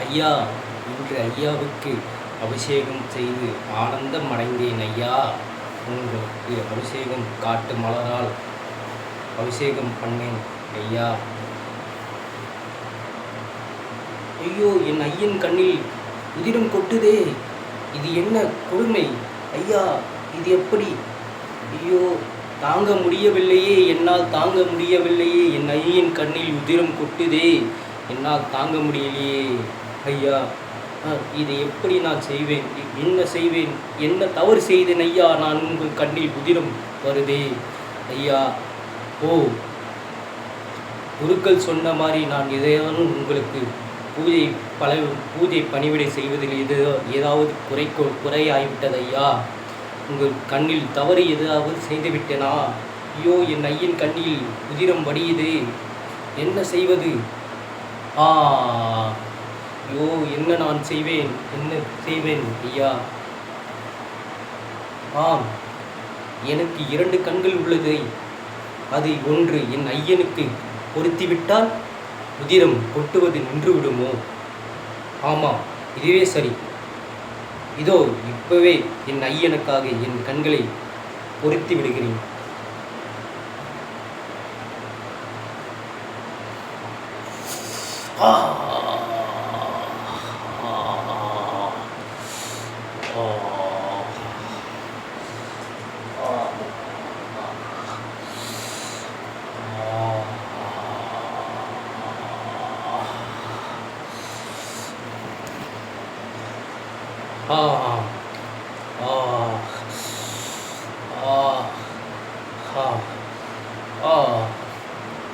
ஐயா, இன்று ஐயாவுக்கு அபிஷேகம் செய்து ஆனந்தம் அடைந்தேன் ஐயா. உங்களுக்கு அபிஷேகம் காட்டு மலரால் அபிஷேகம் பண்ணேன் ஐயா. ஐயோ, என் ஐயன் கண்ணில் உதிரம் கொட்டுதே. இது என்ன கொடுமை ஐயா? இது எப்படி? ஐயோ, தாங்க முடியவில்லையே, என்னால் தாங்க முடியவில்லையே. என் ஐயன் கண்ணில் உதிரம் கொட்டுதே, என்னால் தாங்க முடியலையே ஐயா. இதை எப்படி நான் செய்வேன்? என்ன செய்வேன்? என்ன தவறு செய்தேன் ஐயா? நான் உங்கள் கண்ணில் உதிரம் வருதே ஐயா. ஓ, குருக்கள் சொன்ன மாதிரி நான் எதையாலும் உங்களுக்கு பூஜை பணிவிடை செய்வதில் ஏதாவது குறையாகிவிட்டது ஐயா. உங்கள் கண்ணில் தவறு ஏதாவது செய்துவிட்டேனா? ஐயோ, என் ஐயன் கண்ணில் உதிரம் வடியுதே, என்ன செய்வது? ஐயோ, என்ன நான் செய்வேன்? என்ன செய்வேன் ஐயா? ஆம், எனக்கு 2 கண்கள் உள்ளது. அது ஒன்று என் ஐயனுக்கு பொருத்திவிட்டால் உதிரம் கொட்டுவது நின்று விடுமோ? ஆமாம், இதுவே சரி. இதோ இப்பவே என் ஐயனுக்காக என் கண்களை பொருத்தி விடுகிறேன்.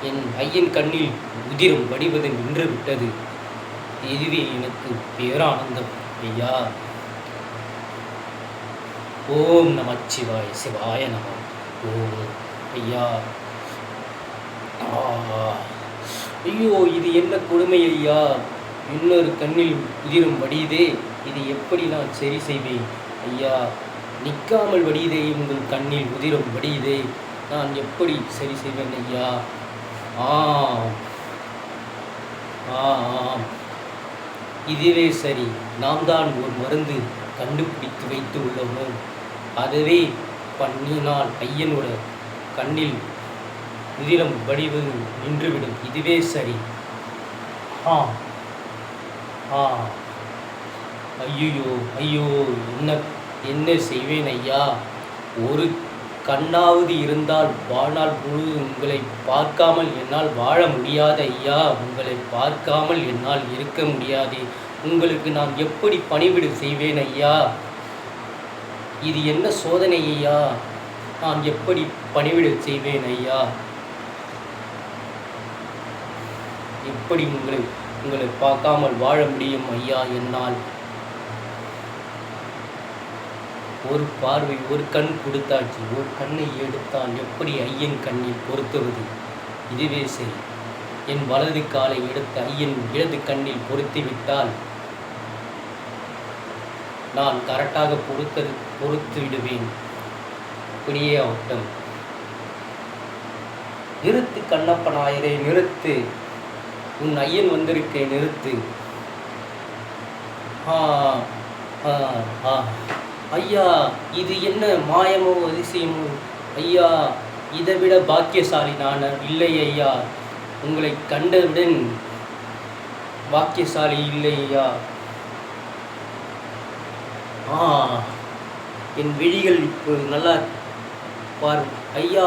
என் ஐயன் கண்ணில் உதிரம் வடிவது நின்று விட்டது. இதுவே எனக்கு பேரானந்தம் ஐயா. ஓம் நமச்சிவாய சிவாய நம. ஓம் ஐயா. ஐயோ, இது என்ன கொடுமை ஐயா? இன்னொரு கண்ணில் உதிரம் வடியுதே. இது எப்படி நான் சரி செய்வேன் ஐயா? நிற்காமல் வடியுதே, உங்கள் கண்ணில் உதிரம் வடியுதே. நான் எப்படி சரி செய்வேன் ஐயா? இதுவே சரி. நாம் தான் ஒரு மருந்து கண்டுபிடித்து வைத்து உள்ளோமோ, அதுவே பண்ணினால் ஐயனோட கண்ணில் உதிரம் வடிவது நின்றுவிடும். இதுவே சரி. ஐயோ, என்ன செய்வேன் ஐயா? ஒரு கண்ணாவது இருந்தால் வாழ்நாள் முழு உங்களை பார்க்காமல் என்னால் வாழ முடியாது ஐயா. உங்களை பார்க்காமல் என்னால் இருக்க முடியாது. உங்களுக்கு நான் எப்படி பணிவிடை செய்வேன் ஐயா? இது என்ன சோதனை ஐயா? நான் எப்படி பணிவிடை செய்வேன் ஐயா? எப்படி உங்களை பார்க்காமல் வாழ முடியும் ஐயா என்னால்? ஒரு பார்வை, ஒரு கண் கொடுத்தாச்சு. ஒரு கண்ணை எடுத்தால் எப்படி ஐயன் கண்ணில் பொருத்துவது? இதுவே சரி. என் வலது காலை எடுத்து ஐயன் இடது கண்ணில் பொருத்திவிட்டால் நான் கரெக்டாக பொறுத்து விடுவேன். இப்படியே ஆகட்டும். நிறுத்து கண்ணப்ப நாயரே, நிறுத்து. உன் ஐயன் வந்திருக்கேன், நிறுத்து. ஐயா, இது என்ன மாயமோ அதிசயமோ ஐயா? இதை விட பாக்கியசாலி நான் இல்லை ஐயா. உங்களை கண்டவுடன் பாக்கியசாலி இல்லை ஐயா. என் விழிகள் இப்போ நல்லா பார் ஐயா.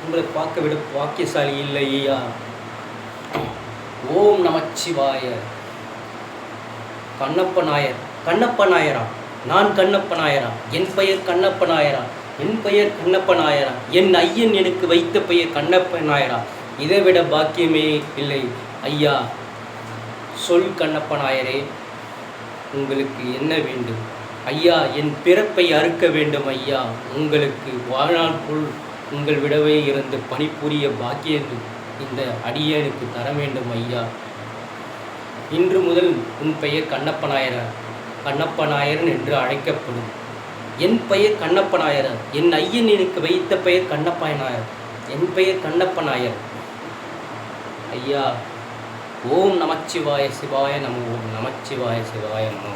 உங்களை பார்க்க விட பாக்கியசாலி இல்லை ஐயா. ஓம் நமச்சிவாய. கண்ணப்ப நாயர். கண்ணப்ப நாயரா? நான் கண்ணப்ப நாயரா? என் பெயர் கண்ணப்ப நாயரா? என் பெயர் கண்ணப்ப நாயரா? என் ஐயன் எனக்கு வைத்த பெயர் கண்ணப்ப நாயரா? இதை விட பாக்கியமே இல்லை ஐயா. சொல் கண்ணப்ப நாயரே, உங்களுக்கு என்ன வேண்டும் ஐயா? என் பிறப்பை அறுக்க வேண்டும் ஐயா. உங்களுக்கு வாழ்நாளுக்குள் உங்கள் விடவே இருந்து பணிபுரிய பாக்கியம் இந்த அடியனுக்கு தர வேண்டும் ஐயா. இன்று முதல் உன் பெயர் கண்ணப்ப நாயரா? கண்ணப்ப நாயரன் என்று அழைக்கப்படும். என் பெயர் கண்ணப்ப நாயர். என் ஐயன் எனக்கு வைத்த பெயர் கண்ணப்ப நாயர். என் பெயர் கண்ணப்ப நாயர் ஐயா. ஓம் நமச்சிவாய சிவாய நம. ஓம் நமச்சிவாய சிவாய நம.